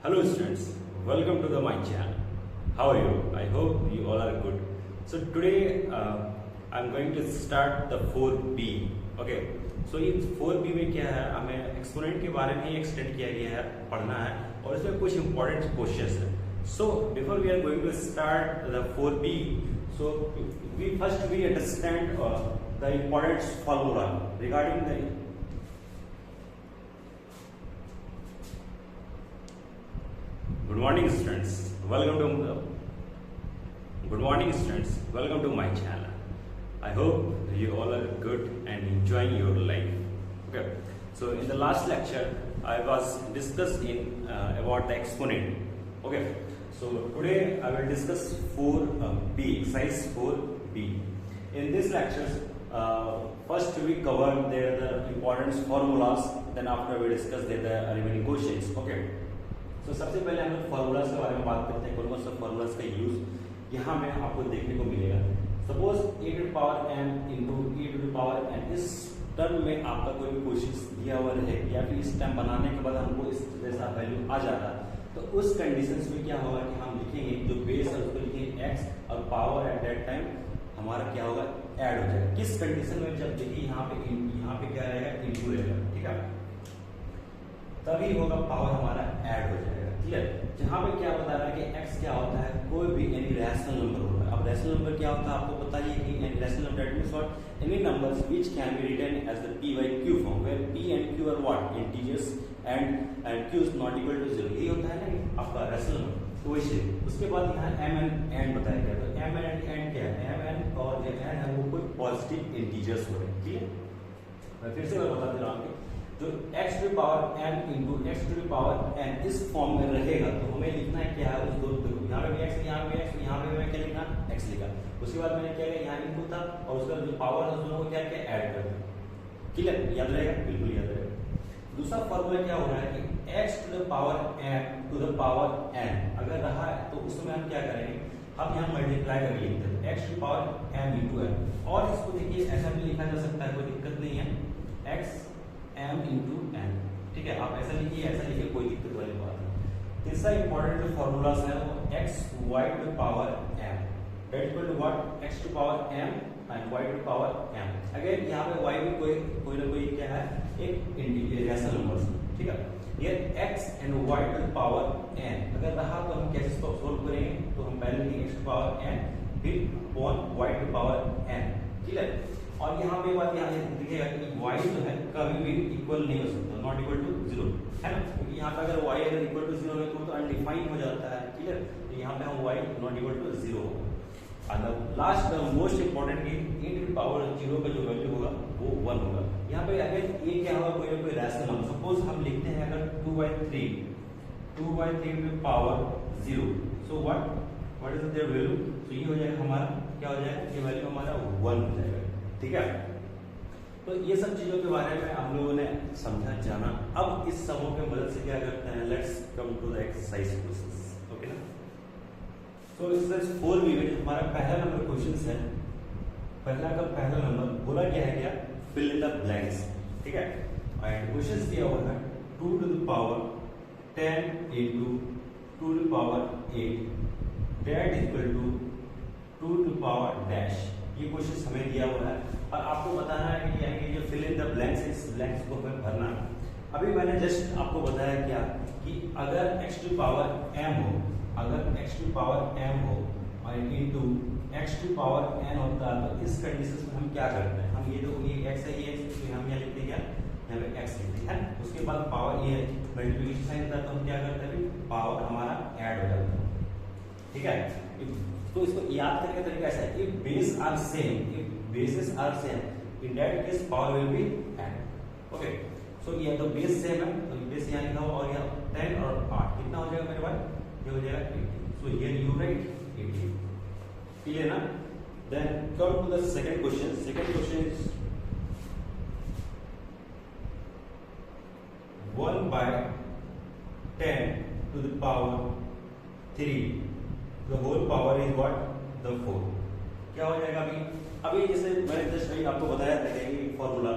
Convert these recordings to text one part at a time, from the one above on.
Hello students, welcome to my channel. How are you? I hope you all are good. So today I'm going to start the 4B. Okay. So ये 4B में क्या है, हमें exponent के बारे में ही extend किया गया है, पढ़ना है और इसमें कुछ इंपॉर्टेंट क्वेश्चंस है. So before we are going to start the 4B, so we understand the important formula regarding the Good morning students, welcome to my channel. I hope you all are good and enjoying your life. Okay, so in the last lecture I was discussing about the exponent. Okay, so today I will discuss 4B, exercise 4B. In this lectures, first we cover the important formulas, then after we discuss the remaining questions. Okay. तो सबसे पहले हम लोग formulas के बारे में बात करते हैं. कौन सा फार्मूलाज का यूज यहाँ में आपको देखने को मिलेगा. Suppose e to power m into e to power n, इस टर्म में आपका कोई भी क्वेश्चन दिया हुआ रहे या फिर इस टर्म बनाने के बाद हमको इस जैसा वैल्यू आ जाता, तो उस कंडीशंस में क्या होगा कि हम लिखेंगे जो बेस है उसको लिखेंगे x और पावर एट दैट टाइम हमारा क्या होगा ऐड हो जाएगा. किस कंडीशन में? जब देखिए यहाँ पे क्या रहेगा, इंटू रहेगा. ठीक है, तभी होगा पावर हमारा ऐड हो जाएगा. क्लियर? जहां पे क्या बता रहा है कि x क्या होता है, कोई भी एनी रैशनल नंबर होता है. अब रैशनल नंबर क्या होता है आपको बताइए कि any rational number that means what, any numbers which can be written as the p by q form, where p and q are what, integers and q is not equal to 0. ये होता है ना आपका rational number. तो वैसे उसके बाद यहाँ m and n बताया गया. तो m and n क्या है? m and और जो n है वो कोई पॉजिटिव इंटीजर्स हो रहे हैं. क्लियर? मैं फिर से बता दे रहा हूँ, जो x to power m into x to power n इस फॉर्म में रहेगा तो हमें लिखना है क्या है उस दो. यहाँ पे भी x, यहाँ पे x, यहाँ पे मैं क्या लिखना x लिखा. उसके बाद मैंने क्या किया, यहाँ इंटू था और उसका जो पावर है दोनों को क्या किया, ऐड कर दिया. क्लियर? याद रहेगा? बिल्कुल याद रहेगा. दूसरा फॉर्मूला क्या हो रहा है कि x to the power m to the power n अगर रहा है तो उसमें हम क्या करेंगे, हम यहाँ मल्टीप्लाई करके लिखते हैं x to power m into n. और इसको देखिए ऐसा भी लिखा जा सकता है, कोई दिक्कत नहीं है, x m इंटू n. ठीक है, आप ऐसा लिखिए, ऐसा लिखिए, कोई दिक्कत वाली बात नहीं. तीसरा इंपॉर्टेंट जो फॉर्मूलाज है वो x y to power m that equal to what, x to power m and y to power m. Again यहाँ पे y भी कोई ना कोई क्या है, एक इंटीजर रैशनल नंबर्स. ठीक है, ये x and y to power n अगर रहा तो हम कैसे इसको सोल्व करेंगे, तो हम पहले लिखेंगे x टू पावर n फिर upon y to power n. Clear? और यहाँ पे बात यहाँ दिखेगा कि y जो है कभी भी इक्वल नहीं हो सकता, नॉट इक्वल टू 0 है ना, क्योंकि यहाँ पे अगर y अगर इक्वल टू 0 है तो अनडिफाइंड हो जाता है. क्लियर? तो यहाँ पे हम y नॉट इक्वल टू 0 होगा. और लास्ट मोस्ट इंपॉर्टेंट की e टू पावर 0 का जो वैल्यू होगा वो 1 होगा. यहाँ पे अगर ये क्या होगा, कोई ना कोई रैशनल नंबर. सपोज हम लिखते हैं अगर 2/3 to power 0, so what is their value, तो ये हो जाएगा हमारा क्या हो जाएगा, ये वैल्यू हमारा 1 हो जाएगा. ठीक है, तो ये सब चीजों के बारे में हम लोगों ने समझा जाना. अब इस समूह के मदद से क्या करते हैं, let's come to the exercise questions. Okay ना. सो एक्सरसाइज 4B में हमारा पहला नंबर क्वेश्चन है. पहला नंबर बोला क्या है, क्या फिल इन द ब्लैंक्स. ठीक है, एंड क्वेश्चन दिया हुआ है 2 to the power 10 into 2 to power 8 that equal to 2 to power dash. ये क्वेश्चन हमें दिया हुआ है और आपको बताना है कि यानी जो फिल इन द ब्लैंक्स, इस ब्लैंक्स को हमें भरना है. अभी मैंने जस्ट आपको बताया क्या कि अगर x टू पावर m हो, अगर x टू पावर m हो और into x to power n होता है, तो इस कंडीशन में हम क्या करते हैं, हम ये जो ये x है, ये तो हम यहाँ लिखते हैं क्या, यहाँ पे x लिखते हैं. उसके बाद पावर ये मल्टीप्लिकेशन साइन था, तो हम क्या करते हैं, पावर हमारा ऐड हो जाता है. ठीक है, तो इसको याद करने का तरीका ऐसा है, if base are same, if bases are same, in that case power will be add. Okay, so ये तो बेस सेम है, तो बेस यहाँ लिखा हुआ और यहाँ 10 और 8 कितना हो जाएगा मेरे भाई, ये हो जाएगा 80. So here you write 80. Clear ना. Then come to the second question. Second question is 1/10 to the power 3 the whole power is what, the 4. क्या हो जाएगा अभी जैसे मैंने जस्ट अभी आपको बताया था कि फॉर्मूला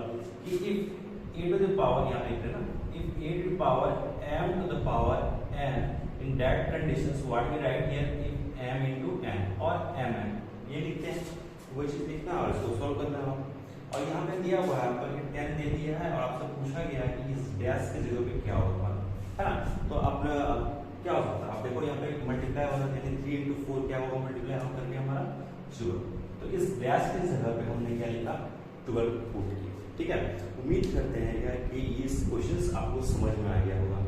कि if e to the power यहाँ लिखते हैं ना, if e to the power m to the power n that conditions what we write here if m into n और mn ये लिखते हैं, वो चीज लिखना है और इसको सॉल्व करना है। और यहाँ पे दिया हुआ है आपको 10 दे दिया है और आपसे पूछा गया है कि इस डैश की जगह पे क्या होगा, है ना। तो आप क्या हो सकता है, आप देखो यहाँ पे मल्टीप्लाई होगा, यानी 3 into 4 क्या होगा, मल्टीप्लाई हम करके हमारा 12। तो इस डैश की जगह पे हमने क्या लिखा, 12 पुट किया, ठीक है। उम्मीद करते हैं यार कि इस क्वेश्चंस आपको समझ में आ गया होगा।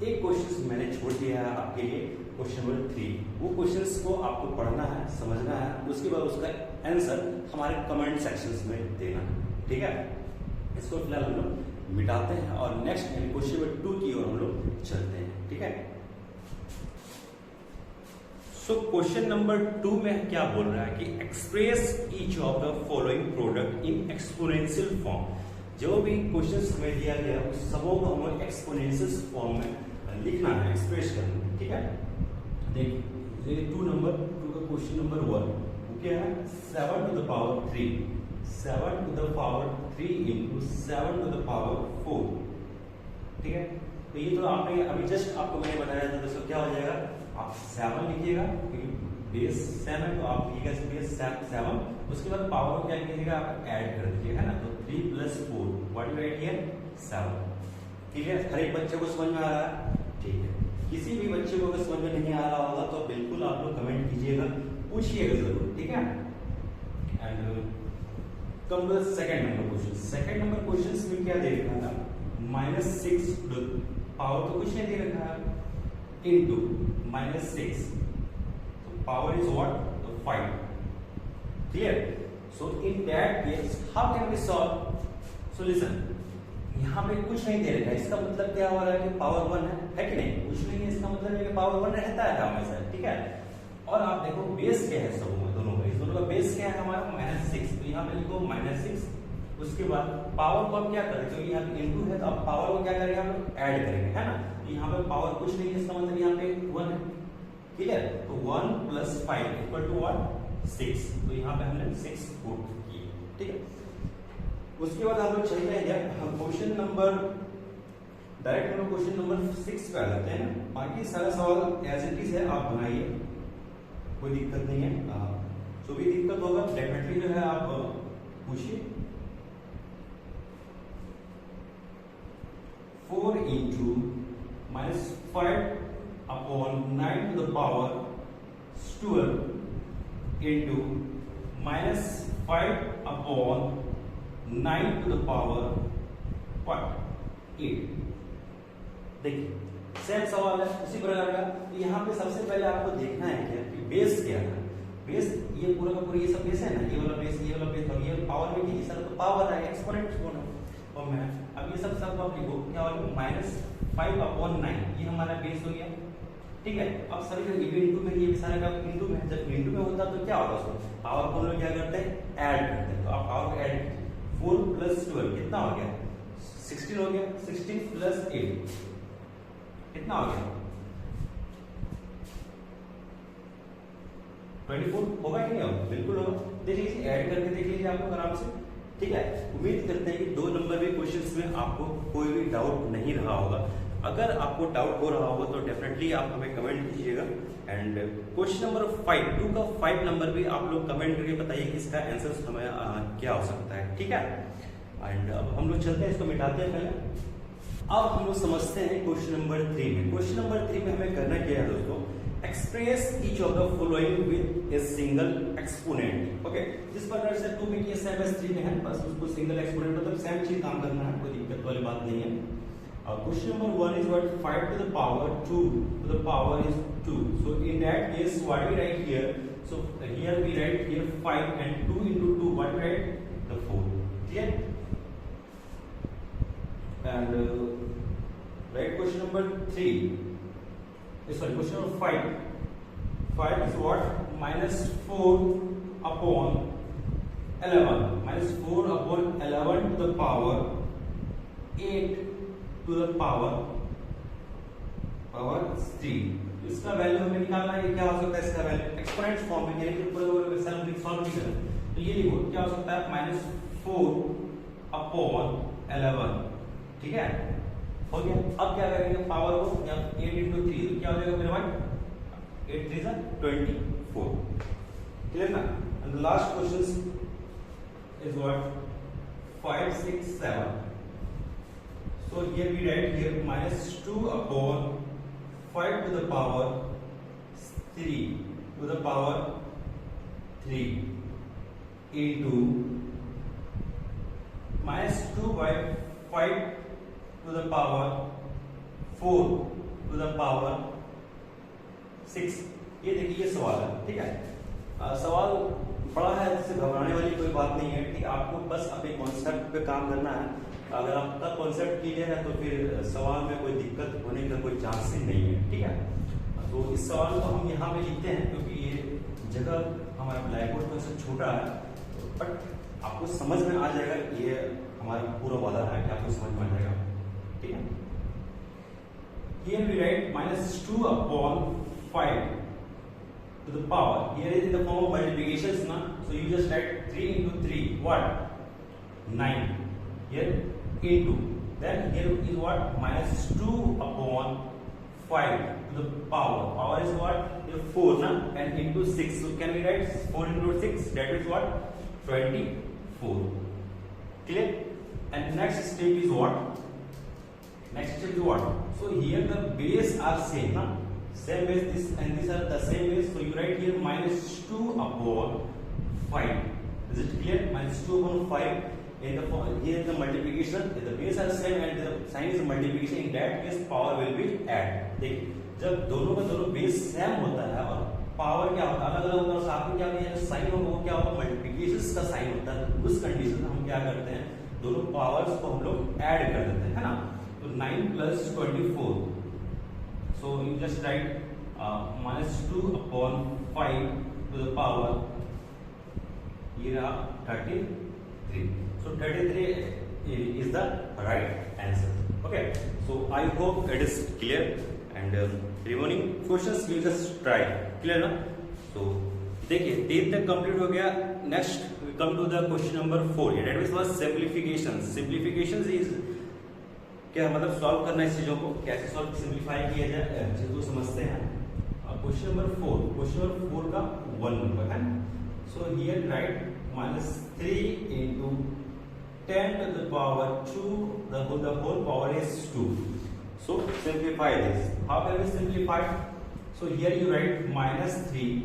एक क्वेश्चन मैंने छोड़ दिया है आपके लिए, क्वेश्चन नंबर 3। वो क्वेश्चंस को आपको पढ़ना है, समझना है, उसके बाद उसका आंसर हमारे कमेंट सेक्शंस में देना है, ठीक है। इसको फिलहाल हम लोग मिटाते हैं और नेक्स्ट क्वेश्चन नंबर 2 की ओर हम लोग चलते हैं, ठीक है। सो क्वेश्चन नंबर 2 में क्या बोल रहा है कि express each of the following product in exponential form. जो भी क्वेश्चन हमें दिया गया उस सबों को हमें एक्सपोनेंशियल फॉर्म में लिखना है, एक्सप्रेस करना है, ठीक है। देखिए 2 का क्वेश्चन नंबर 1 वो क्या है, 7 to the power 3, 7 to the power 3 into 7 to the power 4, ठीक है। तो ये तो आपने अभी जस्ट आपको मैंने बताया था, दोस्तों क्या हो जाएगा, आप 7 लिखिएगा क्योंकि बेस 7 है तो आप लिखिएगा बेस 7, उसके बाद पावर को क्या कीजिएगा, आप ऐड कर दीजिएगा, है ना। तो 3 + 4 व्हाट यू राइट हियर 7, ठीक है। हर एक बच्चे को समझ में आ रहा है, ठीक है। किसी भी बच्चे को अगर समझ में नहीं आ रहा होगा तो बिल्कुल आप लोग कमेंट कीजिएगा, पूछिएगा जरूर, ठीक है। And come to the second number question. Second number question में क्या दे रखा था, -6 पावर तो कुछ नहीं दे रखा है, इनटू -6, तो power is what, 5, clear. So in that case how can we solve, so listen, यहाँ पे कुछ नहीं दे रखा है, इसका मतलब क्या हो रहा है कि पावर 1 है कि नहीं, कुछ नहीं है, इसका मतलब है कि पावर 1 रहता है हमेशा, ठीक है। और आप देखो बेस क्या है सब में, दोनों का, इस दोनों का बेस क्या है हमारा -6, तो यहाँ पे लिखो -6, उसके बाद पावर को आप क्या करें, क्योंकि यहाँ पे इनटू है तो आप पावर को क्या करेंगे, हम लोग ऐड करेंगे, है ना। तो यहाँ पे पावर कुछ नहीं है, इसका मतलब यहाँ पे 1 है, क्लियर। तो 1 + 5 = व्हाट, 6, तो यहाँ पे हमने 6 पुट किए, ठीक है। उसके बाद हम लोग चलते हैं हम क्वेश्चन नंबर, डायरेक्ट हम लोग क्वेश्चन नंबर 6 पे आ जाते हैं ना। बाकी सारा सवाल एज इट इज है, आप बनाइए, कोई दिक्कत नहीं है। जो भी दिक्कत होगा डेफिनेटली जो है आप पूछिए। 4 into -5 upon 9 to the power 12 into -5 upon 9 to the power what 8। देखिए सेम सवाल है, उसी प्रकार का। तो यहाँ पे सबसे पहले आपको देखना है क्या कि बेस क्या है। बेस ये पूरा का पूरा ये सब बेस है ना, ये वाला बेस, ये वाला बेस, और ये पावर में ये सारा तो पावर है, एक्सपोनेंट होना। और मैं अब ये सब आप लिखो क्या होगा, -5 upon 9, ये हमारा बेस हो गया, ठीक है। अब सभी जो इनटू में, ये सारा का इनटू में, जब इनटू में होता तो क्या होगा, उसमें पावर को हम लोग क्या करते हैं, ऐड करते हैं। तो आप पावर को ऐड, 4 + 12 कितना हो गया, 16 हो गया, 16 + 8 कितना हो गया, 24 होगा कि नहीं होगा, बिल्कुल होगा। देख लीजिए, ऐड करके देख लीजिए आप लोग आराम से, ठीक है। उम्मीद करते हैं कि 2 नंबर के क्वेश्चंस में आपको कोई भी डाउट नहीं रहा होगा। अगर आपको डाउट हो रहा होगा तो डेफिनेटली आप हमें कमेंट कीजिएगा। एंड क्वेश्चन नंबर 5, 2 का 5 नंबर भी आप लोग कमेंट करके बताइए कि इसका आंसर हमें क्या हो सकता है, ठीक है। एंड अब हम लोग चलते हैं, इसको मिटाते हैं पहले। अब हम लोग समझते हैं क्वेश्चन नंबर 3 में। क्वेश्चन नंबर 3 में हमें करना क्या है दोस्तों, express each of the following with a single exponent. Okay, जिस प्रकार से 2 में किया सेम एज 3 में है, बस उसको सिंगल एक्सपोनेंट मतलब सेम चीज काम करना है, कोई दिक्कत वाली बात नहीं है। Question number 1 is what, 5 to the power 2 to the power is 2. So in that case, what we write here? So here we write here 5 and 2 into 2. What we write? The 4. Clear? And write question number 3. Sorry, question number 5. 5 is what? -4 upon 11. -4 upon 11 to the power 8 to the power 3। इसका value हमें निकालना है, क्या हो सकता है इसका value, exponent form में, यानी कि पूरा सेल्फ सॉल्व नहीं करना। तो ये लिखो क्या हो सकता है, -4 upon 11, ठीक है, हो गया। अब क्या करेंगे, पावर को 8 into 3, तो क्या हो जाएगा मेरे भाई 8 3 is 24. Clear na? And the last question is what? 5 6 7. So here we write here minus 2 upon 5 to the power 3 to the power 3 into minus 2 by 5 to the power 4 to the power 6. ये देखिए ये सवाल है, ठीक है। सवाल बड़ा है, इससे घबराने वाली कोई बात नहीं है, ठीक। आपको बस अपने कॉन्सेप्ट पे काम करना है। अगर आपका कॉन्सेप्ट क्लियर है तो फिर सवाल में कोई दिक्कत होने का कोई चांस ही नहीं है, ठीक है। तो इस सवाल को हम यहाँ पे लिखते हैं क्योंकि ये जगह हमारा ब्लैक बोर्ड थोड़ा सा छोटा है, बट आपको समझ में आ जाएगा। ये हमारा पूरा वादा है कि आपको समझ में आ जाएगा, ठीक है। Here we write minus 2 upon 5 to the power. Here is in the form of multiplications, na? So you just write 3 into 3. What? 9. Here into. Then here is what? Minus 2 upon 5 to the power. Power is what? Here 4, na? And into 6. So can we write 4 into 6? That is what? 24. Clear? And next step is what? Next step is what? So here the base are same, na? Same base, this and these are the same base. So you write here minus 2 upon 5. Is it clear? Minus 2 upon 5. In the form, here the multiplication, the base are same and the sign is multiplication. In that case, power will be add. देखिए, जब दोनों का दोनों base same होता है और power क्या होता है अलग अलग होता है, साथ में क्या होता है, साइन होगा वो क्या होगा, मल्टीप्लिकेशन का साइन होता है। उस कंडीशन में हम क्या करते हैं, दोनों पावर्स को हम लोग ऐड कर देते हैं, है ना। तो 9 plus 24. So you just write minus 2 upon 5 to the power. Here are 33. So 33 is the right answer. Okay. So I hope it is clear. And remaining questions you just try. Clear ना? So देखिए 10 तक complete हो गया। Next we come to the question number 4. That was simplification. Simplification is क्या मतलब solve करना इस चीजों को, कैसे सॉल्व सिंप्लीफाई किया जाए, चीजों को समझते हैं। क्वेश्चन नंबर 4, क्वेश्चन नंबर 4 का 1 नंबर है। So here right minus 3 into 10 to the power 2, the whole power is 2. So simplify this. How can we simplify? So here you write minus 3.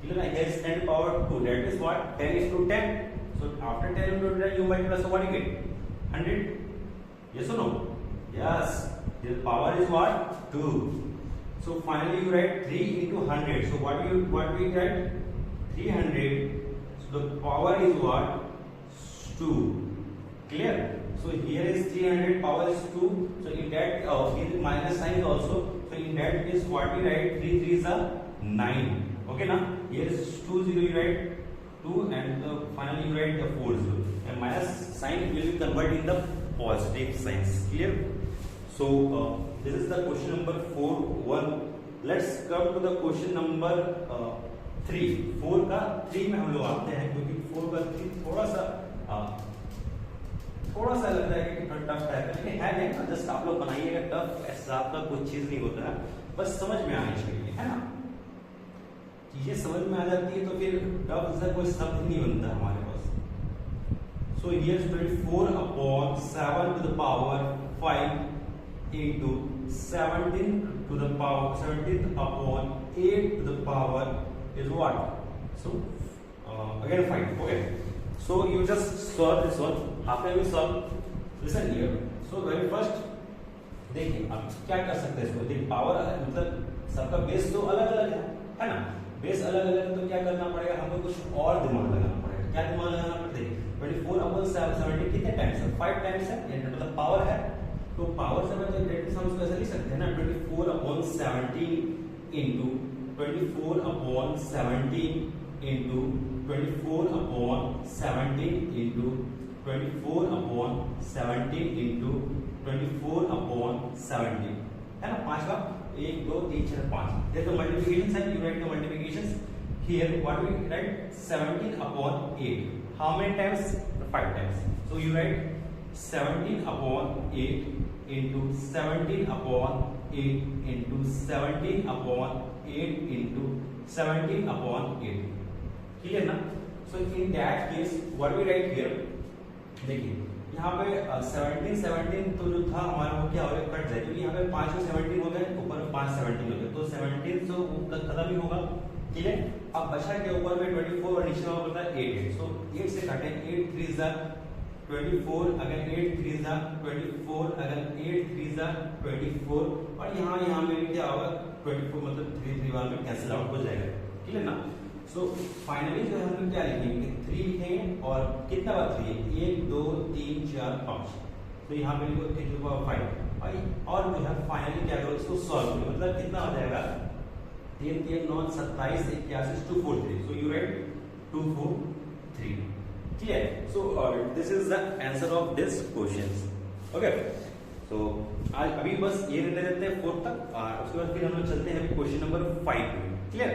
Here is 10 to the power 2. That is what? 10 into 10. So after 10 into 10 you multiply, so what you get? 100. Yes or no? Yes. The power is what? 2. So finally you write 3 into 100. So what we write? 300. So the power is what? 2. Clear? So here is 300, power is 2. So in that here is minus sign also. So in that case what we write? 3 3 is a 9. Okay now? Here is 2 0 you write 2 and finally you write the 4 0. And minus sign will be converted in the positive signs. Clear? So this is the question number 4 1. Let's come to the question number 3. 4 का 3 में हम लोग आते हैं क्योंकि 4 का 3 थोड़ा सा लगता है कि टफ है, लेकिन है नहीं ना। जस्ट आप लोग बनाइएगा, टफ ऐसा आपका कुछ चीज नहीं होता है, बस समझ में आनी चाहिए, है ना। चीजें समझ में आ जाती है तो फिर टफ जैसा कोई शब्द नहीं बनता हमारे पास। So here is 24 upon 7 to the power 5 into 17 to the power 17 upon 8 to the power is what? So again 5. Okay. So you just solve this one. After you solve, listen here. So very first देखिए आप क्या कर सकते हैं इसको। देखिए power मतलब सबका बेस तो अलग अलग है ना। बेस अलग अलग है तो क्या करना पड़ेगा, हमको कुछ और दिमाग लगाना पड़ेगा। क्या दिमाग लगाना पड़ेगा? 24 upon 17 कितने टाइम्स है? 5 टाइम्स है, मतलब पावर है। तो पावर से मतलब डायरेक्टली हम इसको ऐसे लिख सकते हैं ना, 24 upon 17 into 24 upon 17 into 24 upon 17 into 24 upon 17 into 24 upon 17 है ना। 5 का 1 2 3 4 5। देखो मल्टीप्लिकेशन है, you write the multiplications. Here what we write 17 upon 8. How many times? 5 times. So you write 17 upon 8 into 17/8 into 17/8 into 17/8। Clear ना? So in that case what we write here, देखिए यहाँ पे 17 तो जो था हमारा वो क्या हो गया, कट जाए, क्योंकि यहाँ पे 5 में 17 हो गए, ऊपर में 5 17 हो गए, तो 17 तो खत्म ही होगा। क्लियर? अब बचा के ऊपर में 24 और नीचे में बोलता है 8, सो 8 से काटे, 8 3 जा 24, अगर 8 3 जा 24, अगर 8 3 जा 24, और यहाँ में भी क्या होगा 24, मतलब 3 3 बार में कैंसिल आउट हो जाएगा। क्लियर ना? सो फाइनली जो हम लोग क्या लिखेंगे, 3 लिखेंगे, और कितना बार 3 है, 1 2 3 4 5, तो यहाँ पे लिखो 3 to the power 5, और जो है फाइनली क्या करो, इसको सॉल्व करो, मतलब कितना हो जाएगा, 3 3 9 27 81 243, so you write 243। Clear? So this is the answer of this questions. Okay, so आज अभी बस ये ले लेते हैं 4 तक, उसके बाद फिर हम लोग चलते हैं क्वेश्चन नंबर 5 में। क्लियर?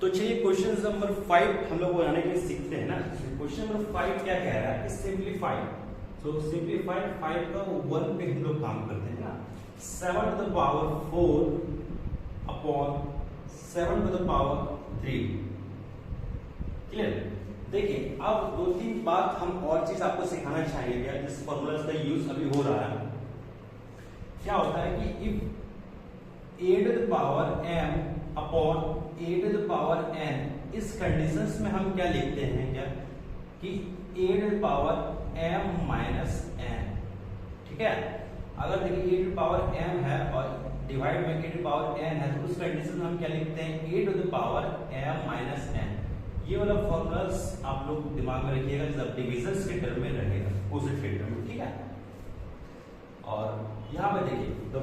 तो चलिए क्वेश्चन नंबर 5 हम लोग बनाने के लिए सीखते हैं ना। क्वेश्चन नंबर 5 क्या कह रहा है, सिंपलीफाई। सो सिंपलीफाई 5 का 1 पे हम लोग काम करते हैं ना, 7 to the power 4 upon 7 to the power 3। Clear? देखिए अब 2-3 बात हम और चीज आपको सिखाना चाहेंगे क्या, जिस फॉर्मूला का यूज अभी हो रहा है। क्या होता है कि if a to the power m upon a to the power n, इस कंडीशंस में हम क्या लिखते हैं क्या, कि a to the power m minus n। ठीक है? अगर देखिए a to the power m है और डिवाइड में a to the power n है, तो उस कंडीशन में हम क्या लिखते हैं, a to the power m minus n। ये वाला फॉर्मूलास आप लोग दिमाग में रखिएगा जब डिविजन्स के टर्म में रहेगा, ऑपोजिट के टर्म में। ठीक है? और यहाँ पे देखिए तो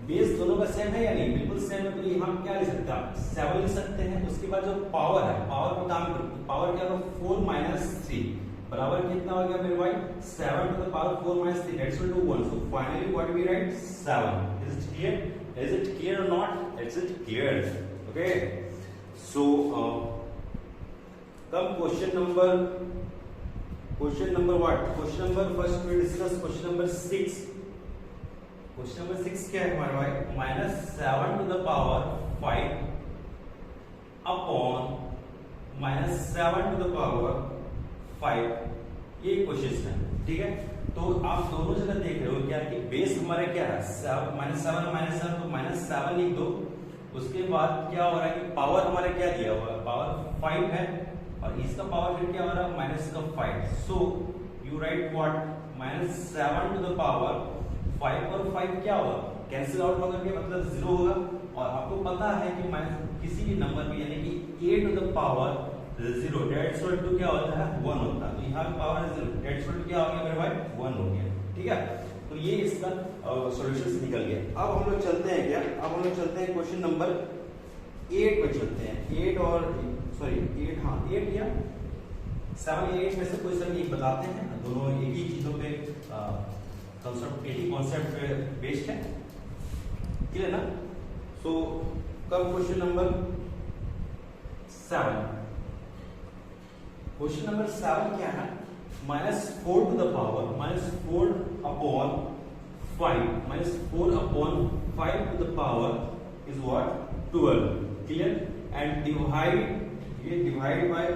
बेस दोनों का सेम है या नहीं, बिल्कुल सेम है, तो यहाँ क्या लिख सकते हैं, 7 लिख सकते हैं। उसके बाद जो पावर है, पावर को काम करो, पावर क्या होगा, 4 माइनस 3 बराबर कितना हो गया मेरे भाई, 7 to the power 4 minus 3, that's equal to 1। so finally what we write, 7। is it clear? Is it clear or not? Is it clear? Okay, so come question number what, question number first we discuss question number 6। Question number 6 क्या है हमारे भाई, -7 to the power 5 upon -7 to the power 5, ये question है। ठीक है? तो आप दोनों जगह देख रहे हो क्या कि बेस हमारा क्या है, -7 -7 तो -7 लिख दो। उसके बाद क्या हो रहा है कि पावर हमारे क्या दिया हुआ है, पावर 5 है, और इसका पावर फिर क्या हो रहा है, माइनस का 5। सो you right what, -7 to the power 5 और 5 क्या होगा, कैंसिल आउट होगा, के मतलब 0 होगा। और आपको पता है कि किसी भी नंबर पे यानी कि a to the power 0 that's equal to क्या होता है, 1 होता है। तो यहाँ पे पावर 0 डेट्स इक्वल टू क्या हो गया मेरे भाई, 1 हो गया। ठीक है? तो ये इसका सॉल्यूशंस निकल गया। अब हम लोग चलते हैं क्या, अब हम लोग चलते हैं क्वेश्चन नंबर 8 पे चलते हैं। 8 और सॉरी 8, हाँ 8 या 7 या 8 में से कोई सा भी बताते हैं, दोनों एक ही चीजों पे कंसेप्ट, एक ही कॉन्सेप्ट पे बेस्ड है। क्लियर ना? सो कब क्वेश्चन नंबर 7, क्वेश्चन नंबर 7 क्या है, -4 to the power -4 upon 5, -4 upon 5 to the power is what, 12। Clear? And divide, ये divide by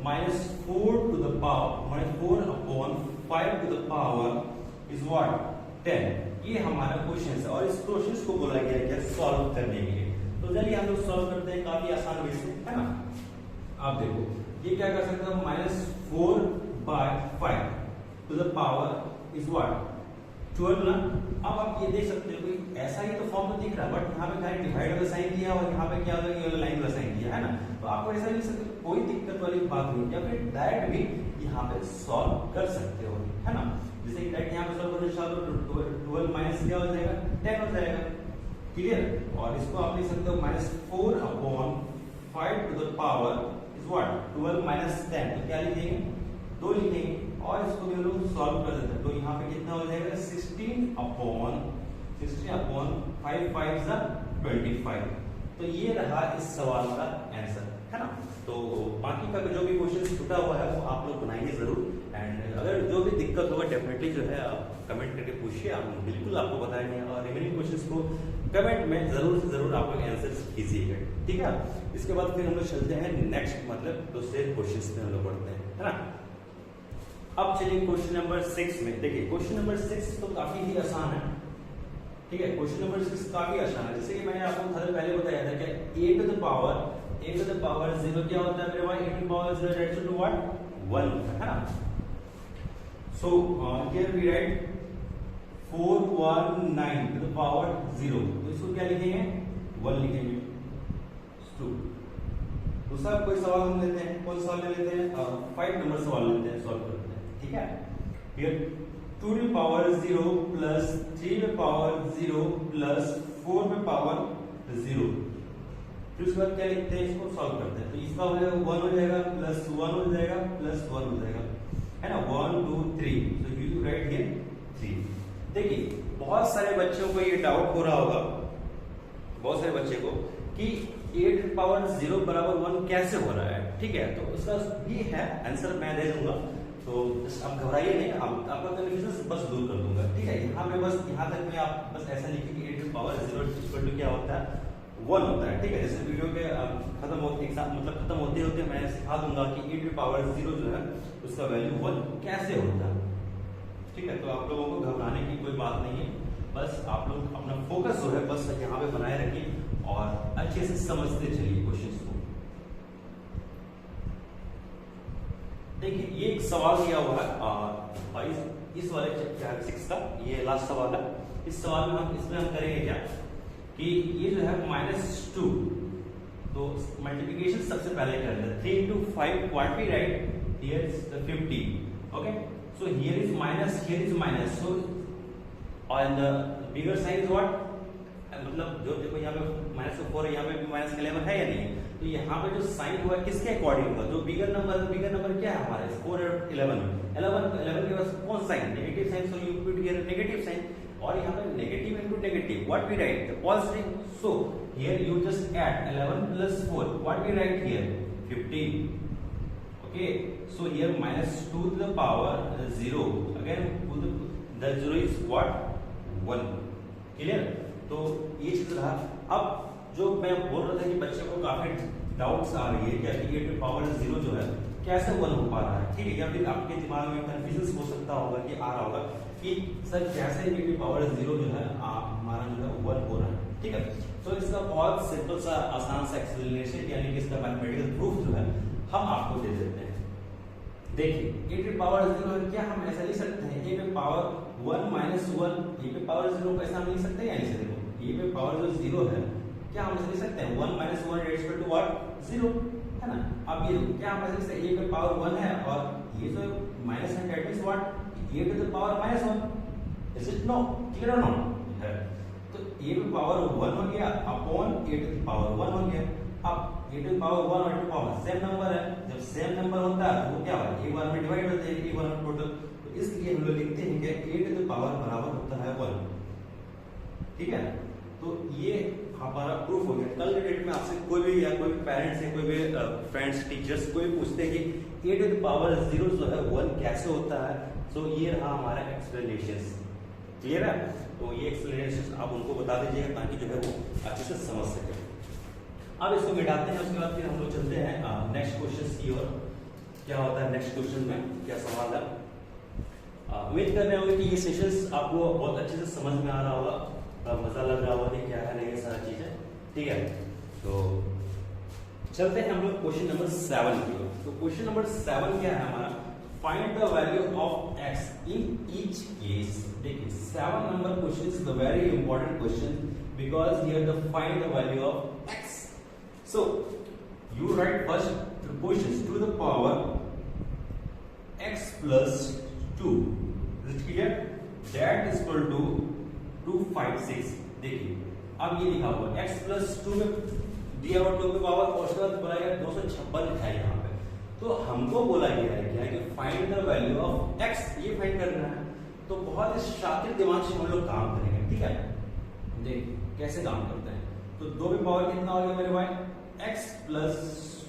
-4 to the power -4 upon 5 to the power is what, 10। ये हमारा question है, और इस क्वेश्चन को बोला गया है क्या, सॉल्व करने के लिए। तो चलिए हम लोग सॉल्व करते हैं काफी आसान वे से, है ना। आप देखो ये क्या कर सकते हो, -4 by 5 to the power is what, 12 ना। अब आप ये देख सकते हो कि ऐसा ही तो फॉर्म तो दिख रहा है, बट यहाँ पे खाली डिवाइड वाला साइन दिया और यहाँ पे क्या होगा, ये वाला लाइन वाला साइन दिया है ना। तो आपको ऐसा लिख सकते हो, कोई दिक्कत वाली बात नहीं, या फिर डायरेक्ट भी यहाँ पे सॉल्व कर सकते हो, है ना। जैसे डायरेक्ट यहाँ पे सॉल्व करना चाहो तो 12 माइनस क्या हो जाएगा, 10 हो जाएगा। क्लियर? और इसको आप लिख सकते हो -4 upon 5 to the power is what, 12 minus 10। तो क्या लिखेंगे, 2 लिखेंगे, और इसको भी हम लोग सॉल्व कर देते हैं। तो यहाँ पे कितना हो जाएगा, 16 अपॉन 5 5 25। तो ये रहा इस सवाल का आंसर, है ना। तो बाकी का जो भी क्वेश्चन छूटा हुआ है वो आप लोग बनाएंगे जरूर। एंड अगर जो भी दिक्कत होगा डेफिनेटली जो है आप कमेंट करके पूछिए, हम बिल्कुल आपको बताएंगे और रिमेनिंग क्वेश्चंस को कमेंट में जरूर से जरूर आप लोग आंसर कीजिएगा, ठीक है। इसके बाद फिर हम लोग चलते हैं नेक्स्ट मतलब दूसरे क्वेश्चंस में हम लोग पढ़ते हैं, है ना। अब चलिए क्वेश्चन नंबर 6 में। देखिए क्वेश्चन नंबर 6 तो काफी ही आसान है, ठीक है। क्वेश्चन नंबर 6 काफी आसान है, जैसे कि मैंने आपको थोड़ा पहले बताया था कि a टू द पावर 0 क्या होता है मेरे भाई, a to the power 0 that's equal to what 1, है ना। So here we write 419 to the power 0, तो इसको क्या लिखेंगे 1 लिखेंगे। 2 दूसरा कोई सवाल हम लेते हैं, कौन सवाल ले लेते हैं 5 नंबर सवाल लेते हैं, सॉल्व करते हैं, ठीक है। हियर 2 टू पावर 0 प्लस 3 पे पावर 0 प्लस 4 पे पावर 0, फिर उसके बाद क्या लिखते हैं, इसको सॉल्व करते हैं। तो इसका हो जाएगा 1 हो जाएगा प्लस 1 हो जाएगा प्लस 1 हो जाएगा, है ना। 1 2 3, सो यू राइट हियर 3। देखिए बहुत सारे बच्चों को ये डाउट हो रहा होगा, बहुत सारे बच्चे को, कि 8 टू पावर 0 बराबर 1 कैसे हो रहा है, ठीक है। तो उसका ये है आंसर मैं दे दूंगा, तो आप घबराइए नहीं, आपका कंफ्यूजन बस दूर कर दूंगा, ठीक है। यहाँ पे बस यहाँ तक में आप बस ऐसा लिखिए कि 8 टू पावर 0 इक्वल टू क्या होता है 1 होता है, ठीक है। जैसे वीडियो के खत्म होते मतलब खत्म होते होते मैं सिखा दूंगा कि 8 टू पावर 0 जो है उसका वैल्यू 1 कैसे होता है, ठीक है। तो आप लोगों को घबराने की कोई बात नहीं है, बस आप लोग अपना फोकस जो है बस यहाँ पे बनाए रखिए और अच्छे से समझते चलिए क्वेश्चंस को। देखिए ये एक सवाल दिया हुआ है इस वाले चैप्टर 6 का, ये लास्ट सवाल है। इस सवाल में हम करेंगे क्या कि ये जो है -2, तो मल्टीप्लिकेशन सबसे पहले कर लेते हैं। 3 into 5 what we write here is the 50, okay, so here is minus, so and the bigger sign is what, मतलब जो देखो यहाँ पे -4 है, यहाँ पे भी -11 है या नहीं, तो यहाँ पे जो साइन हुआ किसके अकॉर्डिंग होगा, जो बिगर नंबर क्या है हमारे 4 और 11 के पास कौन sign, negative sign, so you put here negative sign, और यहाँ पे negative into negative what we write the positive, so here you just add 11 plus 4 what we write here 15, okay, so here -2 to the power 0, again the 0 is what 1, clear। तो ये चीज रहा। अब जो मैं बोल रहा था कि बच्चे को काफी डाउट्स आ रही है कि 8 टू पावर 0 जो है कैसे 1 हो पा रहा है, ठीक है। या फिर आपके दिमाग में कंफ्यूजन हो सकता होगा कि आ रहा होगा कि सर कैसे 8 टू पावर 0 जो है हमारा जो है 1 हो रहा है, ठीक है। तो इसका बहुत सिंपल सा आसान सा एक्सप्लेनेशन यानी कि इसका मैथमेटिकल प्रूफ जो है हम आपको दे देते हैं। देखिए 8 टू पावर 0 क्या हम ऐसा लिख सकते हैं, a पे पावर 1 minus 1, a पे पावर 0 कैसे हम लिख सकते हैं, यानी से देखो a पे पावर जो 0 है क्या हम ऐसे लिख सकते हैं 1 minus 1 is equal to what 0, है ना। अब ये क्या हम ऐसे लिख सकते हैं a पे पावर 1 है और ये जो माइनस है that means what a to the power -1, is it no, clear और नॉट है। तो a पे पावर 1 हो गया upon a to the power 1 हो गया। अब a to the power 1 और a to the power same number है, जब सेम नंबर होता है तो वो क्या होगा एक बार में डिवाइड होते हैं, एक बार में टोटल, तो इसलिए हम लोग लिखते हैं कि a to the power बराबर होता है 1, ठीक है। तो ये हमारा प्रूफ हो गया। कल के डेट में आपसे कोई भी या कोई पेरेंट्स है, कोई भी फ्रेंड्स टीचर्स कोई पूछते हैं कि a to the power 0 जो है 1 कैसे होता है, तो ये रहा हमारा एक्सप्लेनेशन, क्लियर है। तो ये एक्सप्लेनेशन आप उनको बता दीजिएगा ताकि जो है वो अच्छे से समझ सके। अब इसको मिटाते हैं, उसके बाद फिर हम लोग चलते हैं नेक्स्ट क्वेश्चन की ओर। क्या होता है नेक्स्ट क्वेश्चन में, क्या सवाल है। उम्मीद कर रहे होंगे कि ये सेशंस आपको बहुत अच्छे से समझ में आ रहा होगा, मजा लग रहा होगा कि क्या है नहीं सारा चीजें, ठीक है। तो चलते हैं हम लोग क्वेश्चन नंबर 7 की ओर। तो क्वेश्चन नंबर 7 क्या है हमारा, find the value of x in each case. देखिए 7 number question is the very important question because here the find the value of x। So you right first proportions to the power x plus 2, is it clear, that is equal to 256। देखिए अब ये लिखा हुआ x plus 2 में दिया हुआ 2 पे power और उसके बाद बोला गया 256 है यहाँ पे, तो हमको बोला गया है क्या कि find the value of x, ये फाइंड करना है। तो बहुत ही शातिर दिमाग से हम लोग काम करेंगे, ठीक है। देखिए कैसे काम करते हैं, तो 2 पे पावर कितना हो गया मेरे भाई x plus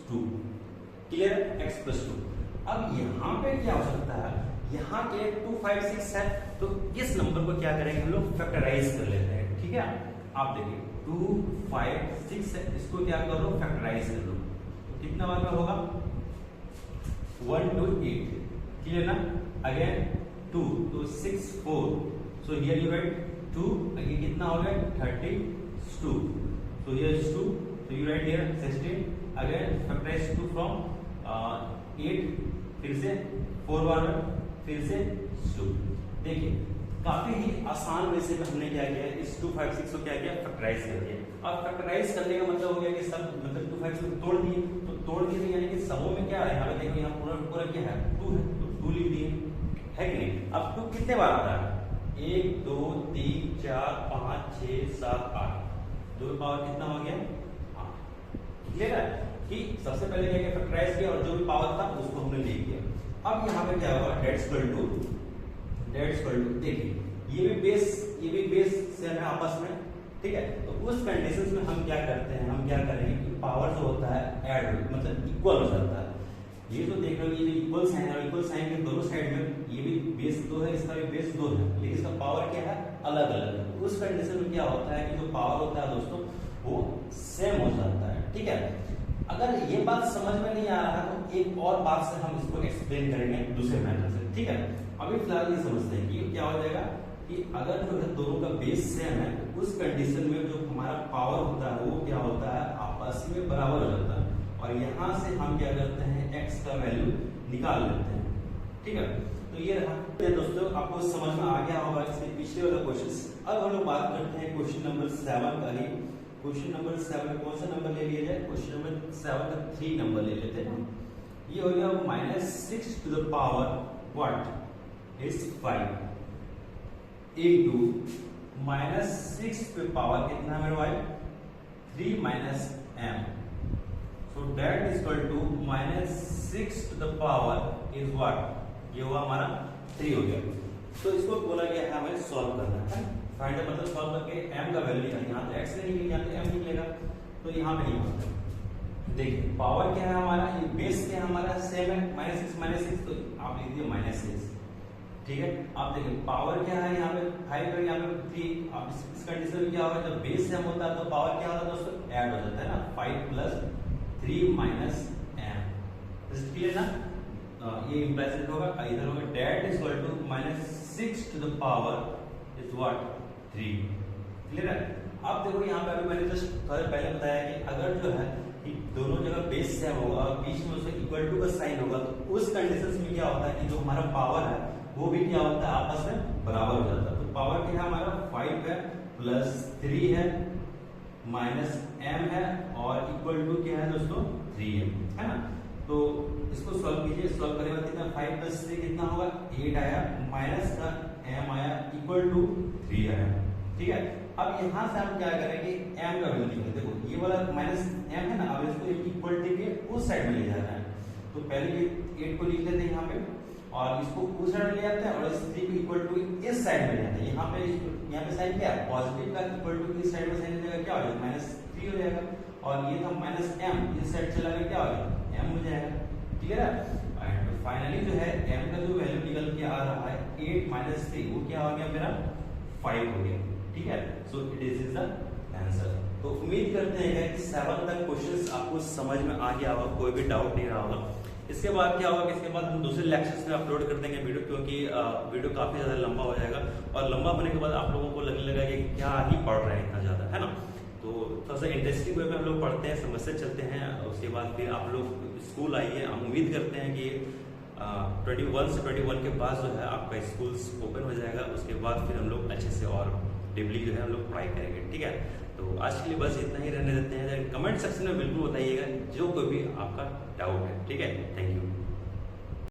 2, clear, x plus 2। अब यहाँ पे क्या हो सकता है, यहाँ के 2 5 6 है, तो इस नंबर को क्या करेंगे हम लोग फैक्टराइज कर लेते हैं। ठीक है, आप देखिए 2 5 6 है, इसको क्या करो फैक्टराइज कर लो, तो कितना बार में होगा 1 to 8, क्लियर ना। अगेन 2 तो 6 4, सो हियर यू राइट 2, ये कितना हो गया 32, so here is 2, so you write here 16, again factorize 2 from 8, फिर से 4 बार में, फिर से 2। देखिए काफी ही आसान वे से हमने क्या किया, इस 2 5 6 को क्या किया फैक्टराइज कर दिया। और फैक्टराइज करने का मतलब हो गया कि सब मतलब 2 5 को तोड़ दिए, तो तोड़ दिए यानी कि सबों में क्या है, यहाँ पे देखिए यहाँ पूरा पूरा क्या है 2 है, तो 2 लिख दिए, है कि नहीं। अब 2 कितने बार आता है, 1 2 3 4 5 6 7 8, 2 पावर कितना हो गया 8। क्लियर है कि सबसे पहले क्या किया फैक्टराइज किया और जो भी पावर था उसको हमने ले लिया। अब यहाँ पे क्या होगा डेट्स इक्वल टू देखिए ये भी बेस सेम है आपस में, ठीक है। तो उस कंडीशंस में हम क्या करते हैं, हम क्या करेंगे कि पावर जो होता है ऐड मतलब इक्वल हो जाता है। ये जो देख रहे हो ये जो इक्वल साइन है, इक्वल साइन के दोनों साइड में ये भी बेस 2 है, इसका भी बेस 2 है, लेकिन इसका पावर क्या है अलग अलग है। उस कंडीशन में क्या होता है कि जो पावर होता है दोस्तों वो सेम हो जाता है, ठीक है। अगर ये बात समझ में नहीं आ रहा है तो एक और बात से हम इसको एक्सप्लेन करेंगे दूसरे मेथड से, ठीक है। अभी फिलहाल ये समझते हैं कि क्या हो जाएगा कि अगर जो है दोनों का बेस सेम है तो उस कंडीशन में जो हमारा पावर होता है वो क्या होता है आपस में बराबर हो जाता है, और यहाँ से हम क्या करते हैं x का वैल्यू निकाल लेते हैं, ठीक है। तो ये रहा दोस्तों, आपको समझ में आ गया होगा इसके पिछले वाला क्वेश्चन। अब हम लोग बात करते हैं क्वेश्चन नंबर 7 का ही। क्वेश्चन नंबर 7 कौन सा नंबर ले लिया जाए, क्वेश्चन नंबर 7 का 3 नंबर ले लेते हैं। ये हो गया -6 to the power what is 5 into -6 पे पावर कितना मेरे भाई 3 minus m, so that is equal to -6 to the power is what, ये हुआ हमारा 3 हो गया। तो इसको बोला गया है हमें सॉल्व करना है, फाइंड मतलब सॉल्व करके m का वैल्यू निकालना। यहाँ तो x नहीं निकलेगा, यहाँ तो m निकलेगा, तो यहाँ पे नहीं होता। देखिए पावर क्या है हमारा, ये बेस क्या है हमारा सेम है -6 तो आप लिख दिए -6, ठीक है। आप देखिए पावर क्या है यहाँ पे 5 है, यहाँ पे 3। अब इस कंडीशन में क्या होगा जब बेस सेम होता है तो पावर क्या होता है दोस्तों ऐड हो जाता है ना, 5 प्लस 3 माइनस m, क्लियर ना। ये इंप्लाइड होगा, इधर होगा that is equal to -6 to the power is what 3, clear है। अब देखो यहाँ पे अभी मैंने जस्ट थोड़ा पहले बताया कि अगर जो है कि दोनों जगह बेस सेम होगा और बीच में उसका इक्वल टू का साइन होगा तो उस कंडीशंस में क्या होता है कि जो हमारा पावर है वो भी क्या होता है आपस में बराबर हो जाता है। तो पावर क्या है हमारा 5 है प्लस 3 है माइनस m है और इक्वल टू क्या है दोस्तों 3 है ना। तो इसको सॉल्व कीजिए, सॉल्व करने बाद कितना 5 प्लस 3 कितना होगा 8 आया, माइनस का m आया इक्वल टू 3 आया, ठीक है। अब यहाँ से हम क्या करेंगे m का वैल्यू निकालेंगे। देखो ये वाला माइनस m है ना, अब इसको इक्वलिटी के उस साइड में ले जाना है। तो पहले ये 8 को लिख लेते हैं यहाँ पे और इसको उस साइड में ले जाते हैं और इस 3 को इक्वल टू इस साइड में ले जाते हैं। यहाँ पे साइन क्या है पॉजिटिव का इक्वल टू इस साइड में साइन हो जाएगा, क्या हो जाएगा -3 हो जाएगा, और ये था -m इस साइड चला गया क्या हो जाएगा m हो जाएगा, क्लियर है। एंड फाइनली जो है m का जो वैल्यू निकल के आ रहा है 8 माइनस 3 वो क्या हो गया मेरा 5 हो गया, ठीक है। So it is the answer. तो उम्मीद करते हैं कि 7 तक क्वेश्चंस आपको समझ में आ गया होगा, कोई भी डाउट नहीं रहा होगा। इसके बाद क्या होगा कि इसके बाद हम दूसरे लेक्चर्स में अपलोड कर देंगे वीडियो, क्योंकि वीडियो काफी ज्यादा लंबा हो जाएगा और लंबा होने के बाद आप लोगों को लगने लगा कि क्या ही पढ़ रहे हैं इतना ज्यादा, है ना। तो थोड़ा सा इंटरेस्टिंग वे में हम लोग पढ़ते हैं, समझते चलते हैं। उसके बाद फिर आप लोग स्कूल आइए, हम उम्मीद करते हैं कि 21 से 21 के बाद जो है आपका स्कूल ओपन हो जाएगा। उसके बाद फिर हम लोग अच्छे से और डीपली जो है हम लोग पढ़ाई करेंगे, ठीक है। तो आज के लिए बस इतना ही रहने देते हैं। कमेंट सेक्शन में बिल्कुल बताइएगा जो कोई भी आपका डाउट है, ठीक है। Thank you.